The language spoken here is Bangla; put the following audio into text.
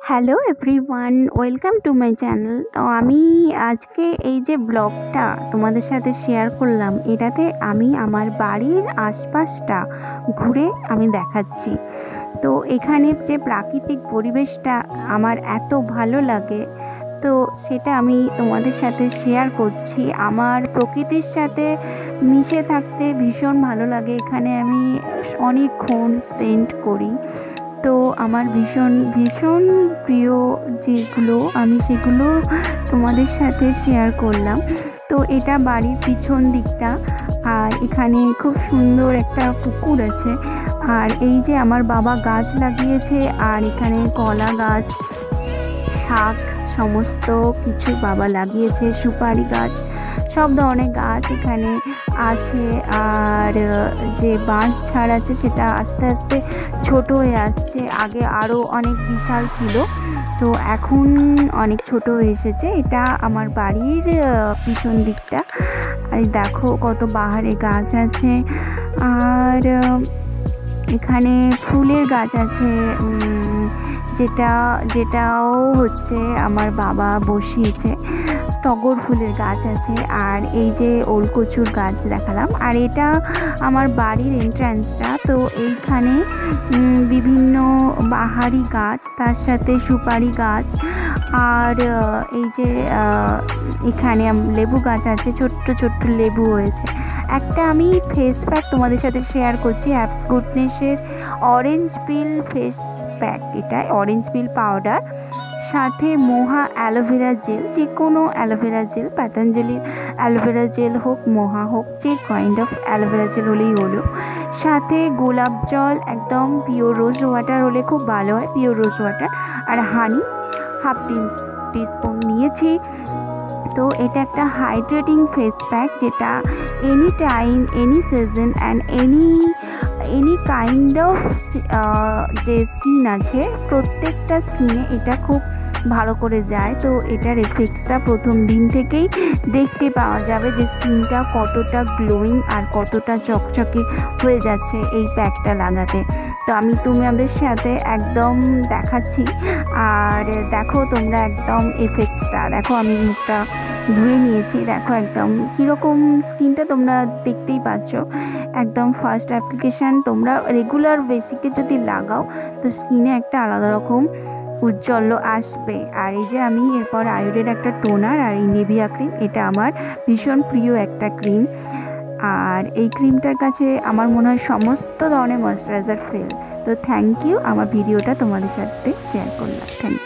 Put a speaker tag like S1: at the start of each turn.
S1: Hello everyone, welcome to my channel. তো আমি আজকে এই যে ব্লগটা তোমাদের সাথে শেয়ার করলাম, এটাতে আমি আমার বাড়ির আশপাশটা ঘুরে আমি দেখাচ্ছি। তো এখানে যে প্রাকৃতিক পরিবেশটা আমার এত ভালো লাগে, তো সেটা আমি তোমাদের সাথে শেয়ার করছি। আমার প্রকৃতির সাথে মিশে থাকতে ভীষণ ভালো লাগে। এখানে আমি অনেকক্ষণ স্পেন্ড করি। তো আমার ভীষণ ভীষণ প্রিয় যেগুলো আমি সেগুলো তোমাদের সাথে শেয়ার করলাম। তো এটা বাড়ির পিছন দিকটা, আর এখানে খুব সুন্দর একটা পুকুর আছে। আর এই যে আমার বাবা গাছ লাগিয়েছে, আর এখানে কলা গাছ, শাক, সমস্ত কিছু বাবা লাগিয়েছে, সুপারি গাছ, সব ধরনের গাছ এখানে আছে। আর যে বাঁশ ঝাড় আছে সেটা আস্তে আস্তে ছোট হয়ে আসছে। আগে আরও অনেক বিশাল ছিল, তো এখন অনেক ছোট হয়ে এসেছে। এটা আমার বাড়ির পিছন দিকটা। আর দেখো কত বাহারে গাছ আছে। আর এখানে ফুলের গাছ আছে, যেটাও হচ্ছে আমার বাবা বসিয়েছে। টগর ফুলের গাছ আছে, আর এই যে ওলকচুর গাছ দেখালাম। আর এটা আমার বাড়ির এন্ট্রান্সটা। তো এইখানে বিভিন্ন বাহারি গাছ, তার সাথে সুপারি গাছ, আর এই যে এখানে লেবু গাছ আছে, ছোট্ট ছোট্ট লেবু হয়েছে। একটা আমি ফেস প্যাক তোমাদের সাথে শেয়ার করছি, অ্যাপস গুডনেসের অরেঞ্জ পিল ফেস প্যাক। এটা অরেঞ্জ পিল পাউডার, সাথে মোহা অ্যালোভেরা জেল, যে কোনো অ্যালোভেরা জেল, পতঞ্জলির অ্যালোভেরা জেল হোক, মোহা হোক, যে কাইন্ড অফ অ্যালোভেরা জেল হলেই হলো। সাথে গোলাপ জল, একদম পিওর রোজ ওয়াটার হলে খুব ভালো হয়, পিওর রোজ ওয়াটার। আর হানি হাফ টিস্পুন নিয়েছি। তো এটা একটা হাইড্রেটিং ফেস প্যাক, যেটা any time, any season and any kind of যে স্কিন আছে, প্রত্যেকটা স্কিনে এটা খুব ভালো করে যায়। তো এটার এফেক্টসটা প্রথম দিন থেকেই দেখতে পাওয়া যাবে যে স্কিনটা কতটা গ্লোয়িং আর কতটা চকচকে হয়ে যাচ্ছে এই প্যাকটা লাগাতে। তো আমি তোমাদের সাথে একদম দেখাচ্ছি। আর দেখো তোমরা একদম এফেক্টসটা দেখো, আমি মুখটা ধুয়ে নিয়েছি, দেখো একদম কীরকম স্কিনটা তোমরা দেখতেই পাচ্ছ। একদম ফার্স্ট অ্যাপ্লিকেশান, তোমরা রেগুলার বেসিকে যদি লাগাও তো স্কিনে একটা আলাদা রকম উজ্জ্বল্য আসবে। আর এই যে আমি এরপর আয়ুরের একটা টোনার, আর এই নিভিয়া ক্রিম, এটা আমার ভীষণ প্রিয় একটা ক্রিম। আর এই ক্রিমটার কাছে আমার মনে হয় সমস্ত ধরনের ময়েশ্চারাইজার ফেল। তো থ্যাংক ইউ, আমার ভিডিওটা তোমাদের সাথে শেয়ার করলাম। Thank you.